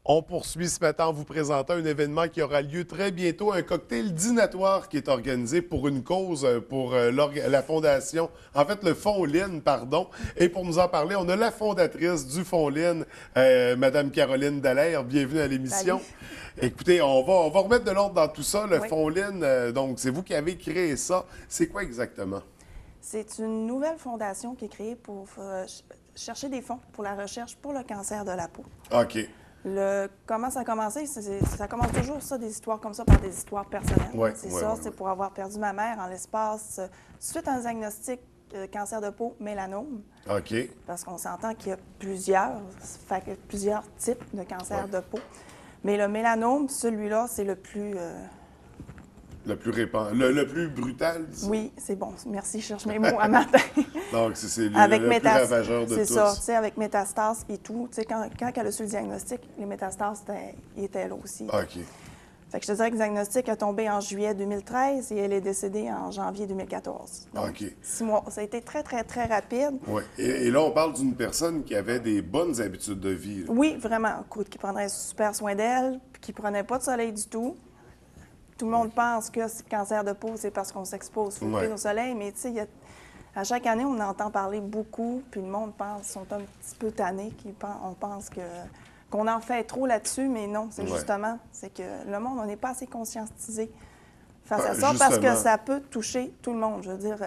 On poursuit ce matin en vous présentant un événement qui aura lieu très bientôt, un cocktail dînatoire qui est organisé pour une cause, pour la fondation, en fait le Fonds Lynn, pardon. Et pour nous en parler, on a la fondatrice du Fonds Lynn, Madame Caroline Dallaire. Bienvenue à l'émission. Salut. Écoutez, on va remettre de l'ordre dans tout ça. Le Oui. Fonds Lynn, donc c'est vous qui avez créé ça. C'est quoi exactement? C'est une nouvelle fondation qui est créée pour chercher des fonds pour la recherche pour le cancer de la peau. OK. Comment ça a commencé? Ça commence toujours, ça, des histoires comme ça, par des histoires personnelles. Ouais, c'est ouais, ça, ouais, c'est ouais. pour avoir perdu ma mère en l'espace, suite à un diagnostic de cancer de peau, mélanome, OK. parce qu'on s'entend qu'il y a plusieurs types de cancer Ouais. de peau. Mais le mélanome, celui-là, c'est le plus... Le plus répandu, le plus brutal, disons. Oui, c'est bon. Merci, je cherche mes mots à matin. Donc, c'est le, Avec le plus ravageur de c'est tous. ça, tu sais, avec métastases et tout. Tu sais, quand elle a su le diagnostic, les métastases étaient là aussi. OK. Fait que je te dirais que le diagnostic a tombé en juillet 2013 et elle est décédée en janvier 2014. Donc, OK. 6 mois. Ça a été très, très, très rapide. Oui. Et là, on parle d'une personne qui avait des bonnes habitudes de vie. Là. Oui, vraiment. Écoute, qui prendrait super soin d'elle, puis qui prenait pas de soleil du tout. Tout le monde pense que le cancer de peau, c'est parce qu'on s'expose full Ouais. au soleil, mais tu sais, à chaque année, on entend parler beaucoup, puis le monde sont un petit peu tannés, on pense qu'on en fait trop là-dessus, mais non, c'est Ouais. justement, c'est que le monde, on n'est pas assez conscientisé face à ça, Justement. parce que ça peut toucher tout le monde, je veux dire.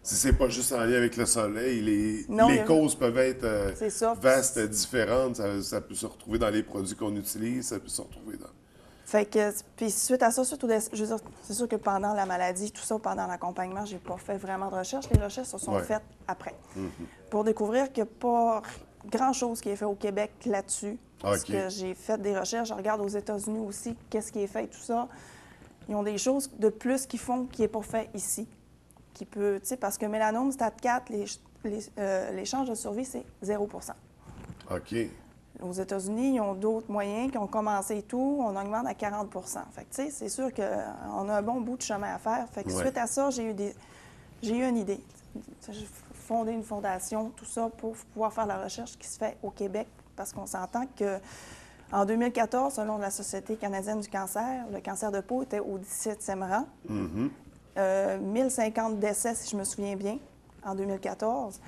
Si c'est pas juste en lien avec le soleil, Non, les causes peuvent être C'est ça. vastes, différentes. Ça peut se retrouver dans les produits qu'on utilise, ça peut se retrouver dans... Fait que, puis suite à ça, je veux dire, c'est sûr que pendant la maladie, tout ça, pendant l'accompagnement, j'ai pas fait vraiment de recherche. Les recherches se sont Ouais. faites après. Pour découvrir qu'il n'y a pas grand-chose qui est fait au Québec là-dessus. Parce OK. que j'ai fait des recherches, je regarde aux États-Unis aussi, qu'est-ce qui est fait et tout ça. Ils ont des choses de plus qu'ils font qui n'est pas fait ici. Qui peut, tu sais, parce que mélanome, stade 4, les chances de survie, c'est 0 OK. Aux États-Unis, ils ont d'autres moyens qui ont commencé et tout. On augmente à 40 Fait que, tu sais, c'est sûr qu'on a un bon bout de chemin à faire. Fait que Ouais. suite à ça, j'ai eu une idée. J'ai fondé une fondation, tout ça, pour pouvoir faire la recherche qui se fait au Québec. Parce qu'on s'entend que en 2014, selon la Société canadienne du cancer, le cancer de peau était au 17e rang. 1050 décès, si je me souviens bien, en 2014.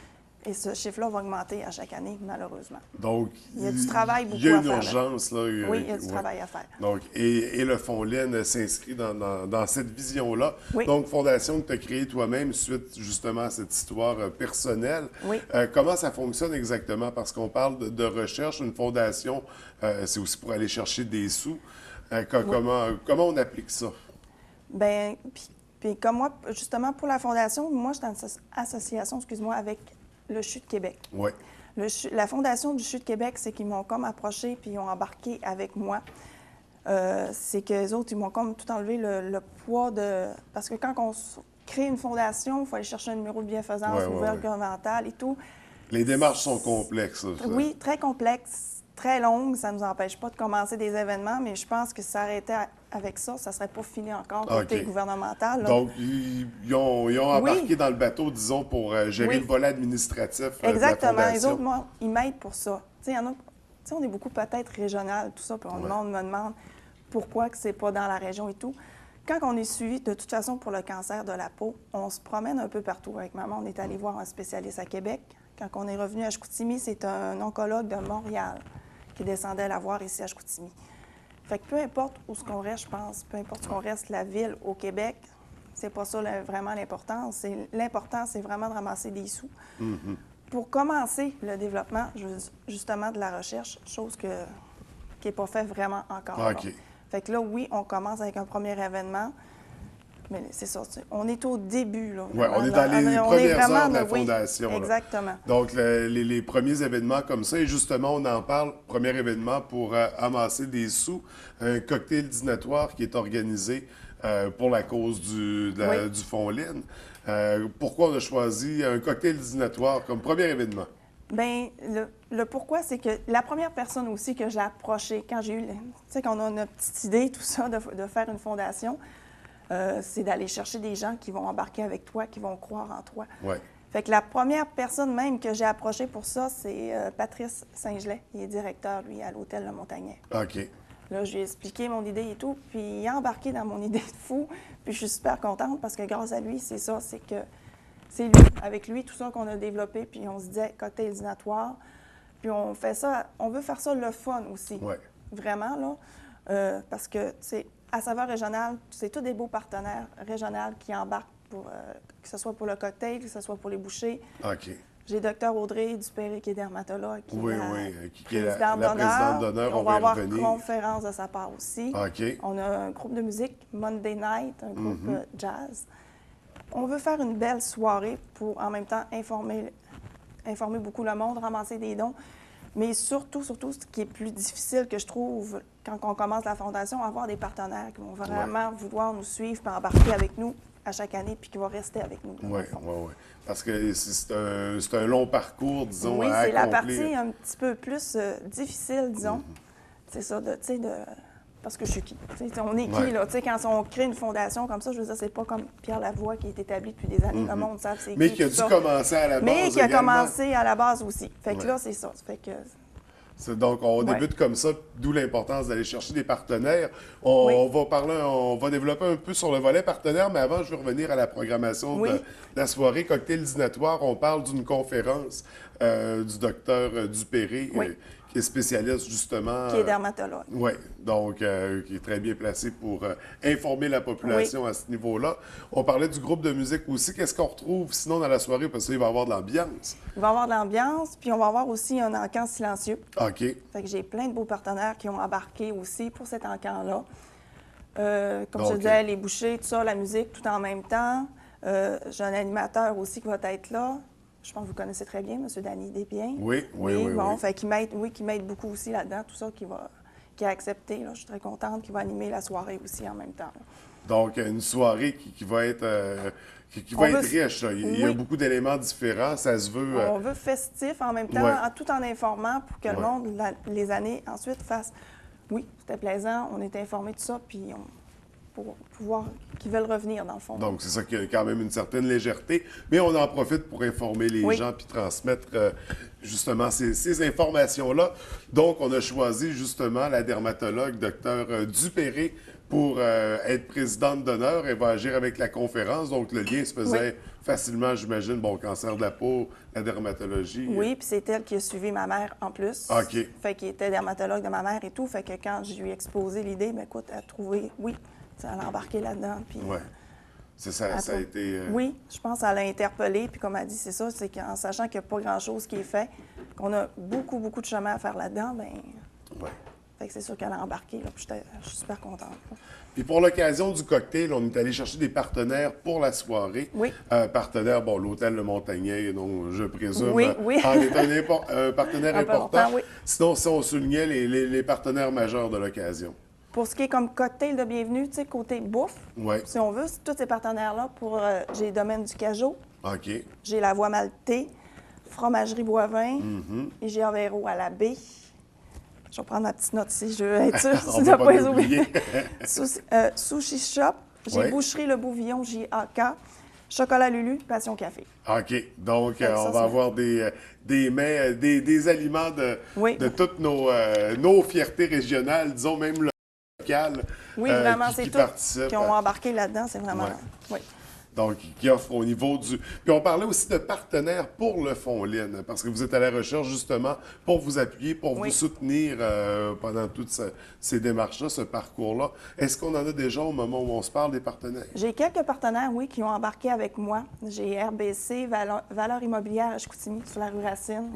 Et ce chiffre-là va augmenter à chaque année, malheureusement. Donc, Il y a du travail beaucoup il y a à une faire, là. urgence, là. Oui, il y a du Ouais. travail à faire. Donc, et le Fonds Lynn s'inscrit dans cette vision-là. Oui. Donc, fondation que tu as créée toi-même suite justement à cette histoire personnelle. Oui. Comment ça fonctionne exactement? Parce qu'on parle de recherche, une fondation, c'est aussi pour aller chercher des sous. Comment on applique ça? Bien, puis comme moi, justement, pour la fondation, moi, je suis en association, excuse-moi, avec le CHU de Québec. Oui. La fondation du CHU de Québec, c'est qu'ils m'ont comme approché puis ils ont embarqué avec moi. C'est que les autres, ils m'ont comme tout enlevé le poids de... Parce que quand on crée une fondation, il faut aller chercher un numéro de bienfaisance, Ouais, ouais, nouvelle ouais. gouvernementale et tout. Les démarches sont complexes. Ça. Oui, très complexe, très longue. Ça ne nous empêche pas de commencer des événements, mais je pense que si ça arrêtait avec ça, ça ne serait pas fini encore côté OK. gouvernemental. Là. Donc, ils ont embarqué Oui. dans le bateau, disons, pour gérer Oui. le volet administratif de la Exactement. Les fondation. autres, moi, ils m'aident pour ça. Tu sais, il y en a... Tu sais, on est beaucoup peut-être régional, tout ça, puis le monde me demande pourquoi que c'est pas dans la région et tout. Quand on est suivi, de toute façon, pour le cancer de la peau, on se promène un peu partout. Avec maman, on est allé voir un spécialiste à Québec. Quand on est revenu à Chicoutimi, c'est un oncologue de Montréal qui descendait la voir ici à Chicoutimi. Fait que peu importe où ce qu'on reste, je pense, peu importe où qu'on reste, la ville au Québec, c'est pas ça vraiment l'important. L'important, c'est vraiment de ramasser des sous. Pour commencer le développement, justement, de la recherche, chose qui n'est pas fait vraiment encore. là. OK. Fait que là, oui, on commence avec un premier événement, mais c'est ça, on est au début. Là, Oui, on est vraiment. dans les On est premières vraiment heures de la oui, fondation. là. exactement. Donc, les premiers événements comme ça, et justement, on en parle, premier événement pour amasser des sous, un cocktail dînatoire qui est organisé pour la cause du Fonds Lynn. Pourquoi on a choisi un cocktail dînatoire comme premier événement? Bien, le pourquoi, c'est que la première personne aussi que j'ai approchée, quand j'ai eu, tu sais, qu'on a une petite idée, tout ça, de faire une fondation, c'est d'aller chercher des gens qui vont embarquer avec toi, qui vont croire en toi. Oui. Fait que la première personne même que j'ai approchée pour ça, c'est Patrice Saint-Gelais. Il est directeur, lui, à l'hôtel Le Montagnet. OK. Là, je lui ai expliqué mon idée et tout, puis il a embarqué dans mon idée de fou. Puis je suis super contente parce que grâce à lui, c'est ça, c'est que c'est lui, avec lui, tout ça qu'on a développé, puis on se disait cocktail dînatoire. Puis on fait ça, on veut faire ça le fun aussi. Ouais. Vraiment, là. Parce que, c'est à saveur régionale, c'est tous des beaux partenaires régionaux qui embarquent, pour, que ce soit pour le cocktail, que ce soit pour les bouchées. OK. J'ai Dr Audrey Dupéré, qui est dermatologue, qui Oui, est la oui, qui est présidente la présidente d'honneur. On va avoir y une revenir. conférence de sa part aussi. OK. On a un groupe de musique, Monday Night, un groupe jazz. On veut faire une belle soirée pour, en même temps, informer beaucoup le monde, ramasser des dons. Mais surtout, ce qui est plus difficile que je trouve quand on commence la fondation, avoir des partenaires qui vont vraiment vouloir nous suivre et embarquer avec nous à chaque année puis qui vont rester avec nous. Oui, oui, oui. Parce que c'est un long parcours, disons, oui, à c'est la accomplir. partie un petit peu plus difficile, disons. C'est ça, tu sais, parce que je suis qui? T'sais, on est qui, là? Tu sais, quand on crée une fondation comme ça, je veux dire, c'est pas comme Pierre Lavoie qui est établi depuis des années. Le monde savent c'est Mais qui, qui a tout dû ça. commencer à la base. Mais qui a également. commencé à la base aussi. Fait que là, c'est ça. Fait que... Donc, on débute comme ça, d'où l'importance d'aller chercher des partenaires. On va développer un peu sur le volet partenaire, mais avant, je veux revenir à la programmation de la soirée Cocktail dînatoire. On parle d'une conférence du docteur Dupéré, qui est spécialiste justement... Qui est dermatologue. Oui, donc qui est très bien placé pour informer la population à ce niveau-là. On parlait du groupe de musique aussi. Qu'est-ce qu'on retrouve sinon dans la soirée? Parce qu'il va y avoir de l'ambiance. Il va y avoir de l'ambiance, puis on va avoir aussi un encan silencieux. OK. Fait que j'ai plein de beaux partenaires qui ont embarqué aussi pour cet encan-là. Comme je te disais, les bouchées, tout ça, la musique, tout en même temps. J'ai un animateur aussi qui va être là. Je pense que vous connaissez très bien, M. Danny Desbiens. Oui. Fait qu'il m'aide beaucoup aussi là-dedans, tout ça, qui a accepté. Là. Je suis très contente qu'il va animer la soirée aussi en même temps. Là. Donc, une soirée qui va être, riche. Là. Il y a beaucoup d'éléments différents. Ça se veut... On veut festif en même temps, tout en informant pour que le monde, les années ensuite, fasse « Oui, c'était plaisant, on était informés de ça, puis pour pouvoir qu'ils veulent revenir, dans le fond. » Donc, c'est ça qui a quand même une certaine légèreté. Mais on en profite pour informer les gens puis transmettre justement ces informations-là. Donc, on a choisi justement la dermatologue Dr Dupéré pour être présidente d'honneur. Elle va agir avec la conférence. Donc, le lien se faisait facilement, j'imagine, cancer de la peau, la dermatologie. Oui, puis c'est elle qui a suivi ma mère en plus. OK. Fait qu'elle était dermatologue de ma mère et tout. Fait que quand je lui ai exposé l'idée, bien, écoute, elle a trouvé, elle a embarqué là-dedans. Puis, c'est ça, ça a été... Oui, je pense qu'elle l'a interpellée. Puis comme elle dit, c'est ça, c'est qu'en sachant qu'il n'y a pas grand-chose qui est fait, qu'on a beaucoup, beaucoup de chemin à faire là-dedans, bien... Fait que c'est sûr qu'elle a embarqué, là, puis je suis super contente. Là. Puis pour l'occasion du cocktail, on est allé chercher des partenaires pour la soirée. Oui. Partenaires, l'hôtel Le Montagnet, donc je présume, oui. en est un partenaire important. Oui. Sinon, si on soulignait les partenaires majeurs de l'occasion. Pour ce qui est comme cocktail de bienvenue, tu sais, côté bouffe, si on veut, tous ces partenaires-là, j'ai les domaines du Cajot, OK. j'ai la Voie Maltais, Fromagerie Boivin et j'ai Avéro à la baie. Je vais prendre ma petite note ici, je veux être sûre On tu ne n'as pas pas les oublié. Sushi Shop, j'ai Boucherie Le Bouvillon, JAK, Chocolat Lulu, Passion Café. OK. Donc, on va avoir des mets, des aliments de toutes nos fiertés régionales, disons même locales. Oui, vraiment, c'est tout qui ont embarqué là-dedans, c'est vraiment... Oui. Donc, qui offre au niveau du... Puis on parlait aussi de partenaires pour le Fonds Lynn, parce que vous êtes à la recherche justement pour vous appuyer, pour vous soutenir pendant toutes ces démarches-là, ce parcours-là. Est-ce qu'on en a déjà au moment où on se parle des partenaires? J'ai quelques partenaires, qui ont embarqué avec moi. J'ai RBC, Valeur Immobilière à Chicoutimi, sur la rue Racine,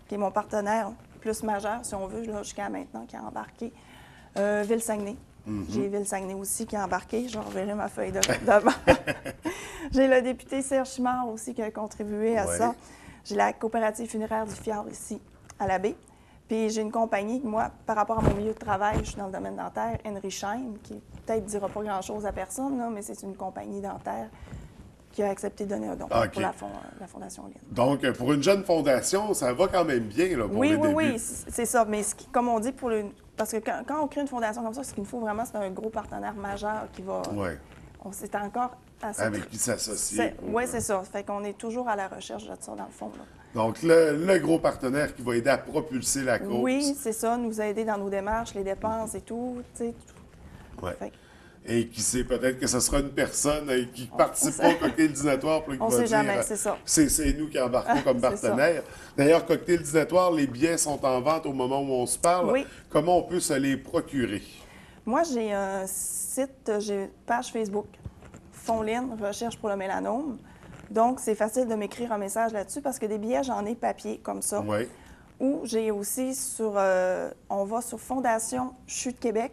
qui est mon partenaire plus majeur, si on veut, jusqu'à maintenant, qui a embarqué. Ville-Saguenay. J'ai Ville-Saguenay aussi qui a embarqué. Je reverrai ma feuille devant. J'ai le député Serge Chimard aussi qui a contribué à ça. J'ai la coopérative funéraire du Fjord ici, à la baie. Puis j'ai une compagnie, moi, par rapport à mon milieu de travail, je suis dans le domaine dentaire, Henry Schein, qui peut-être ne dira pas grand-chose à personne, là, mais c'est une compagnie dentaire qui a accepté de donner un don pour la Fondation Lynn. Donc, pour une jeune fondation, ça va quand même bien là, pour les débuts. Oui, c'est ça. Mais comme on dit, parce que quand on crée une fondation comme ça, ce qu'il nous faut vraiment, c'est un gros partenaire majeur qui va C'est encore assez... Avec qui s'associer. Oui, c'est ça. Fait qu'on est toujours à la recherche de ça, dans le fond. Là. Donc, le gros partenaire qui va aider à propulser la cause. Oui, c'est ça, nous aider dans nos démarches, les dépenses et tout, tu sais. Ouais. Fait que Et qui sait, peut-être que ce sera une personne qui ne participe pas au cocktail dînatoire. Puis qui on va sait dire, jamais, c'est ça. C'est nous qui embarquons comme C'est ça. partenaires. D'ailleurs, cocktail dînatoire, les billets sont en vente au moment où on se parle. Oui. Comment on peut se les procurer? Moi, j'ai un site, j'ai une page Facebook, Fonline, recherche pour le mélanome. Donc, c'est facile de m'écrire un message là-dessus parce que des billets, j'en ai papier comme ça. Oui. Ou j'ai aussi on va sur Fondation Chute Québec.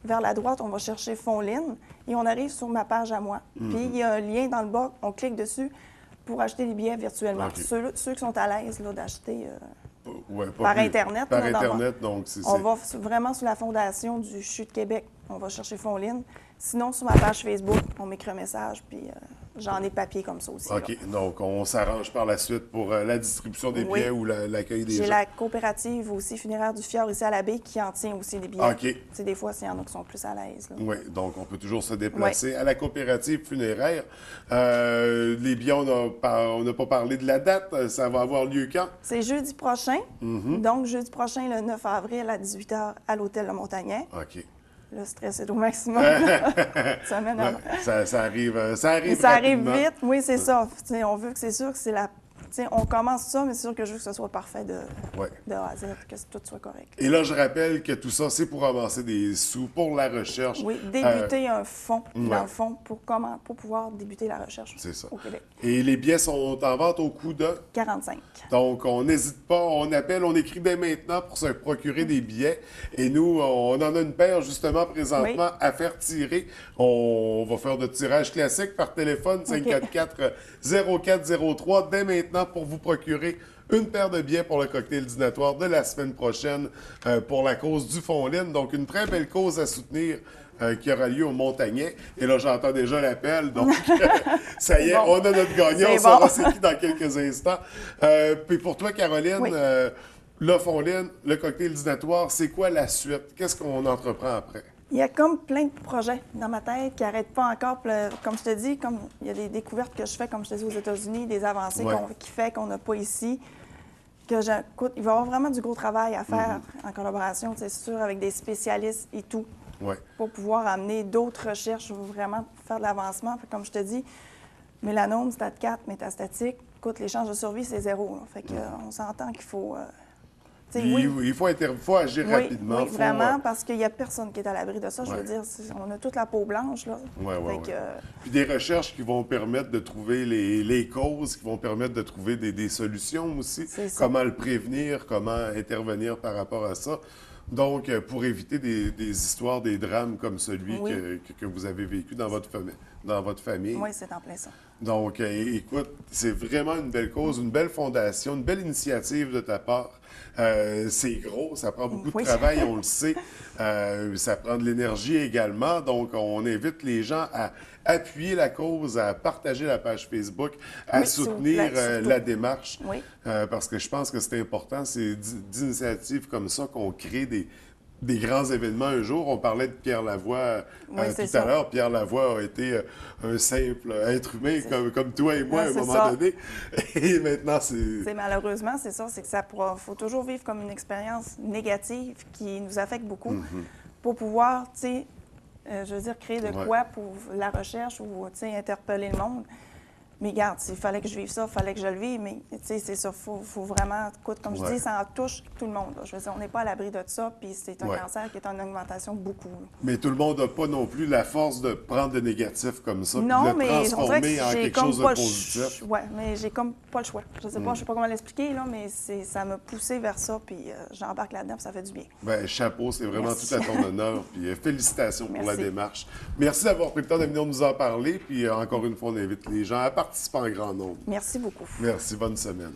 Vers la droite, on va chercher Fonline et on arrive sur ma page à moi. Puis, il y a un lien dans le bas, on clique dessus pour acheter les billets virtuellement. OK. Ceux qui sont à l'aise là, d'acheter Ouais, pas par plus. Internet. Par là, Internet, donc on va vraiment sur la Fondation du Chute Québec. On va chercher Fonline. Sinon, sur ma page Facebook, on m'écrit un message, puis j'en ai papier comme ça aussi. OK. Là. Donc, on s'arrange par la suite pour la distribution des billets ou l'accueil des gens. J'ai la coopérative aussi funéraire du Fjord ici à la baie qui en tient aussi des billets. OK. Tu sais, des fois, s'il y en a qui sont plus à l'aise. là. Oui, donc on peut toujours se déplacer à la coopérative funéraire. Les billets, on n'a pas parlé de la date. Ça va avoir lieu quand? C'est jeudi prochain. Donc, jeudi prochain, le 9 avril à 18h à l'Hôtel Le Montagnet. OK. Le stress est au maximum. Semaine avant. Ça arrive Mais ça arrive rapidement. vite, oui, c'est ça. T'sais, on veut que c'est sûr que c'est la. T'sais, on commence ça, mais c'est sûr que je veux que ce soit parfait de A à Z, que tout soit correct. Et là, je rappelle que tout ça, c'est pour avancer des sous pour la recherche. Oui, débuter un fonds, dans ouais. le fond, pour pouvoir débuter la recherche C'est ça. au Québec. Et les billets sont en vente au coût de... 45. Donc, on n'hésite pas, on appelle, on écrit dès maintenant pour se procurer des billets. Et nous, on en a une paire justement présentement à faire tirer. On va faire de tirage classique par téléphone, 544-0403, dès maintenant pour vous procurer une paire de billets pour le cocktail dînatoire de la semaine prochaine pour la cause du Fonline. Donc, une très belle cause à soutenir qui aura lieu au Montagnet. Et là, j'entends déjà l'appel. Donc, ça y est, on a notre gagnant. On saura c'est qui dans quelques instants. Puis pour toi, Caroline, le Fonline, le cocktail dînatoire, c'est quoi la suite? Qu'est-ce qu'on entreprend après? Il y a comme plein de projets dans ma tête qui n'arrêtent pas encore. Comme je te dis, comme il y a des découvertes que je fais, comme je te dis, aux États-Unis, des avancées qui fait qu'on n'a pas ici. Écoute, il va y avoir vraiment du gros travail à faire en collaboration, c'est sûr, avec des spécialistes et tout, pour pouvoir amener d'autres recherches, vraiment faire de l'avancement. Comme je te dis, mélanome, stade 4, métastatique, écoute, les chances de survie, c'est 0. Là. Fait qu'on s'entend qu'il faut... Il faut agir rapidement. Oui, vraiment, parce qu'il n'y a personne qui est à l'abri de ça. Je veux dire, on a toute la peau blanche. Là. Puis des recherches qui vont permettre de trouver les causes, qui vont permettre de trouver des solutions aussi. Comment le prévenir, comment intervenir par rapport à ça. Donc, pour éviter des histoires, des drames comme celui que vous avez vécu dans votre famille. Oui, c'est en plein ça. Donc, écoute, c'est vraiment une belle cause, une belle fondation, une belle initiative de ta part. C'est gros, ça prend beaucoup de travail, on le sait. Ça prend de l'énergie également. Donc, on invite les gens à appuyer la cause, à partager la page Facebook, à soutenir la démarche. Parce que je pense que c'est important, c'est d'initiatives comme ça qu'on crée des grands événements un jour. On parlait de Pierre Lavoie tout à l'heure. Pierre Lavoie a été un simple être humain comme toi et moi à un moment donné. Et maintenant, c'est... Malheureusement, c'est ça. C'est que faut toujours vivre comme une expérience négative qui nous affecte beaucoup pour pouvoir, tu sais, je veux dire, créer de quoi pour la recherche ou, tu sais, interpeller le monde. Mais regarde, il fallait que je vive ça, il fallait que je le vive, mais tu sais, c'est ça, faut vraiment, écoute, comme je dis, ça en touche tout le monde. Là. Je veux dire, on n'est pas à l'abri de ça, puis c'est un cancer qui est en augmentation beaucoup. Là. Mais tout le monde n'a pas non plus la force de prendre le négatif comme ça, puis non, de le transformer en quelque chose de positif. Oui, mais j'ai comme pas le choix. Je sais pas comment l'expliquer, là, mais ça m'a poussé vers ça, puis j'embarque là-dedans, puis ça fait du bien. Bien, chapeau, c'est vraiment tout à ton honneur, puis félicitations pour la démarche. Merci d'avoir pris le temps de venir nous en parler, puis encore une fois, on invite les gens à participer en grand nombre. Merci beaucoup. Merci, bonne semaine.